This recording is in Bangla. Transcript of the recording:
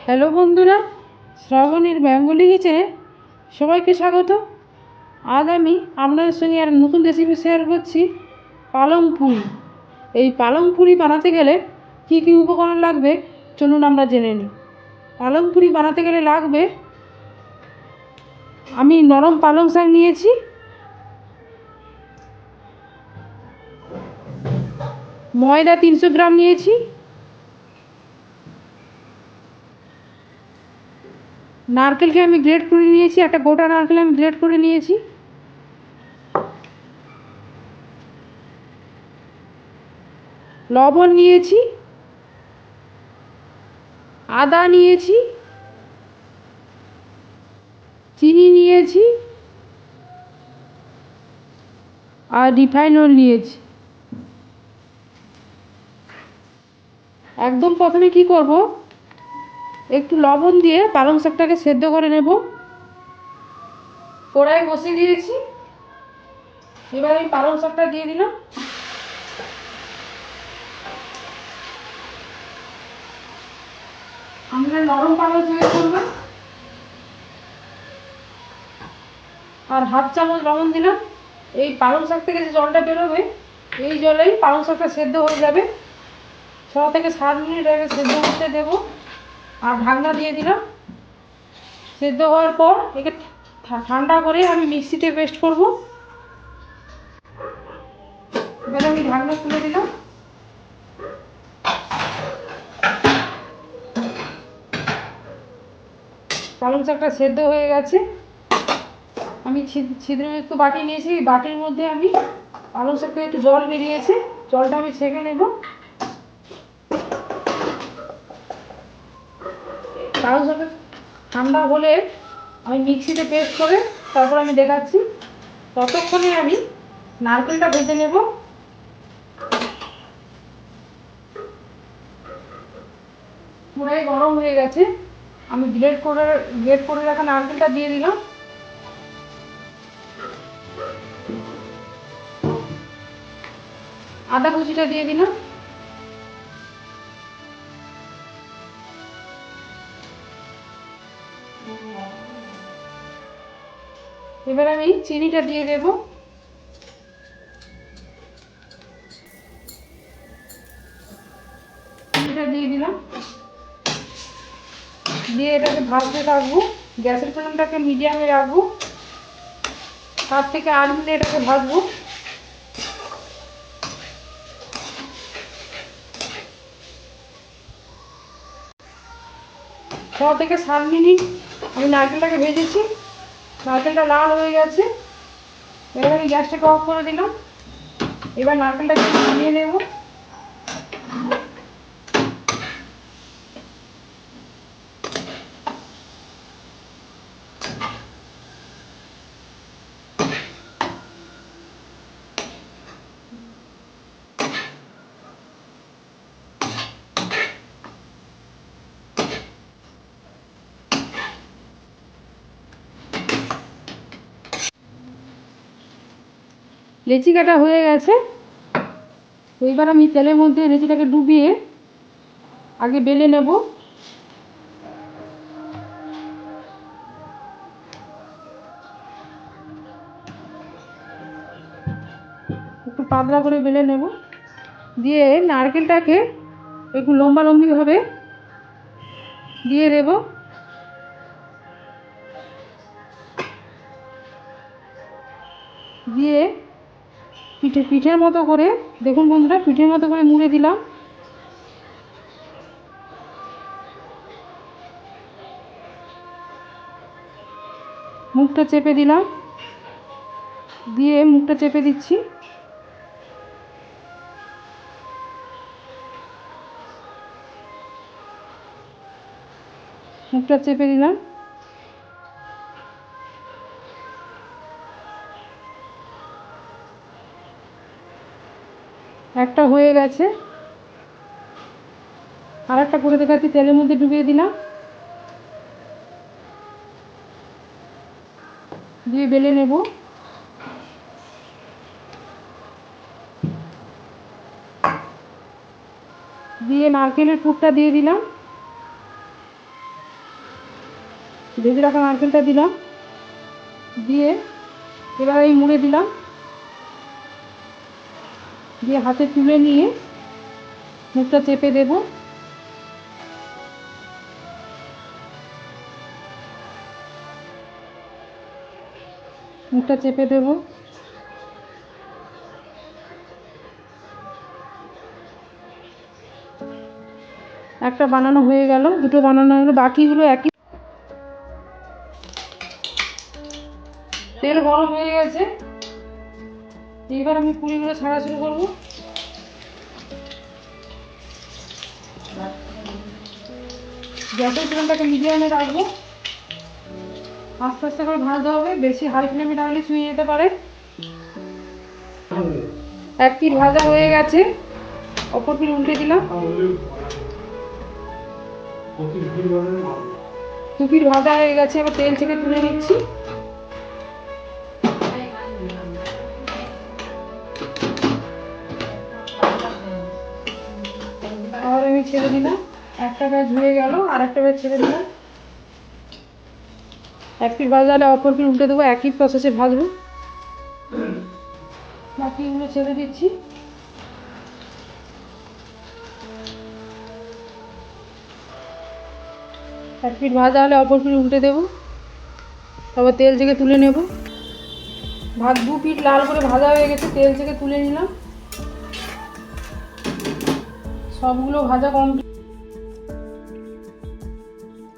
হ্যালো বন্ধুরা, শ্রাবণীর বেঙ্গলি কিচেনে সবাইকে স্বাগত। আজ আমি আপনাদের সঙ্গে আর নতুন রেসিপি শেয়ার করছি, পালং পুরি। এই পালং পুরি বানাতে গেলে কী কী উপকরণ লাগবে চলুন আমরা জেনে নিই। পালং পুরি বানাতে গেলে লাগবে, আমি নরম পালং শাক নিয়েছি, ময়দা 300 গ্রাম নিয়েছি, নারকেলকে আমি গ্রেট করে নিয়েছি, একটা গোটা নারকেল আমি গ্রেট করে নিয়েছি, লবণ নিয়েছি, আদা নিয়েছি, চিনি নিয়েছি আর রিফাইন অয়েল নিয়েছি। একদম প্রথমে কি করব, একটু লবণ দিয়ে পালং শাকটাকে সেদ্ধ করে নেব। কড়াই বসিয়ে দিয়েছি, এবার আমি পালং শাকটা দিয়ে দিলাম। আমরা নরম পালং শাক করবো, আর হাফ চামচ লবণ দিলাম। এই পালং শাক থেকে যে জলটা বেরোবে, এই জলেই পালং শাকটা সেদ্ধ হয়ে যাবে। 6 থেকে 7 মিনিট আগে সেদ্ধ করতে দেবো, আর ঢাকনা দিয়ে দিলাম। সেদ্ধ হওয়ার পর একে ঠান্ডা করে আমি মিক্সিতে পেস্ট করব। এবার আমি ঢাকনা খুলে দিলাম। পালং শাকটা সেদ্ধ হয়ে গেছে। আমি ছিদ্রযুক্ত বাটি নিয়েছি, বাটির মধ্যে আমি পালং শাকে একটু জল বেরিয়েছে, জলটা আমি ছেঁকে নেব। পালং শাকে ঠান্ডা হলে আমি মিক্সিতে পেস্ট করে তারপর আমি দেখাচ্ছি। ততক্ষণে আমি নারকেলটা ভেজে নেব। পুরাই গরম হয়ে গেছে, আমি গ্রেট করে রাখা নারকেলটা দিয়ে দিলাম। আদা কুচিটা দিয়ে দিলাম। এবার আমি চিনিটা দিয়ে দেব। চিনিটা দিয়ে দিলাম, দিয়ে এটাকে ভাজতে থাকবো। গ্যাসের ফ্লেমটাকে মিডিয়ামে রাখবো, 7 থেকে 8 মিনিট এটাকে ভাজবো। 6 থেকে 7 মিনিট আমি নারকেলটাকে ভেজেছি, নারকেলটা লাল হয়ে গেছে। এবার আমি গ্যাসটাকে অফ করে দিলাম। এবার নারকেলটাকে নামিয়ে নেব। লেচি কাটা হয়ে গেছে। এইবার আমি তেলের মধ্যে লেচিটাকে ডুবিয়ে আগে বেলে নেব। একটু পাতলা করে বেলে নেব, দিয়ে নারকেলটাকে একটু লম্বালম্বিভাবে দিয়ে দেব। দিয়ে পিঠের মতো করে, দেখুন বন্ধুরা, পিঠের মতো করে মুড়ে দিলাম। মুখটা চেপে দিলাম, দিয়ে মুখটা চেপে দিচ্ছি। মুখটা চেপে দিলাম। একটা হয়ে গেছে, আর একটা করে দেখাচ্ছি। তেলের মধ্যে ডুবিয়ে দিলাম, দিয়ে বেলে নেব। দিয়ে নারকেলের পুরটা দিয়ে দিলাম। ভেজে রাখা নারকেলটা দিলাম, দিয়ে এবার এই মুড়ে দিলাম, দিয়ে হাতে তুলে নিয়ে মুখটা চেপে দেব। মুখটা চেপে দেব। একটা বানানো হয়ে গেল, দুটো বানানো হলো, বাকিগুলো একই। তেল গরম হয়ে গেছে, এইবার আমি পুরিগুলো ছাড়া শুরু করবো। গ্যাসের ফ্লেমটাকে মিডিয়ামে রাখবো, আস্তে আস্তে করে ভাজতে হবে, বেশি হাই ফ্লেমে রাখলে ছুঁয়ে যেতে পারে। এক পিঠ ভাজা হয়ে গেছে, অপর পিঠ উল্টে দিলাম। দু পিঠ ভাজা হয়ে গেছে, এবার তেল থেকে তুলে নিচ্ছি। আবার আমি ছেড়ে দিলাম, একটা ব্যাচ হয়ে গেল, আর একটা ব্যাচ ছেড়ে দিলাম। এক পিঠ ভাজা হলে অপর পিঠ উল্টে দেবো, একই প্রসেসে ভাজবো। বাকিগুলো ছেড়ে দিচ্ছি। এক পিঠ ভাজা হলে অপর পিঠ উল্টে দেবো, তারপর তেল থেকে তুলে নেব। দু পিঠ লাল করে ভাজা হয়ে গেছে, তেল থেকে তুলে নিলাম। সবগুলো ভাজা কমপ্লিট।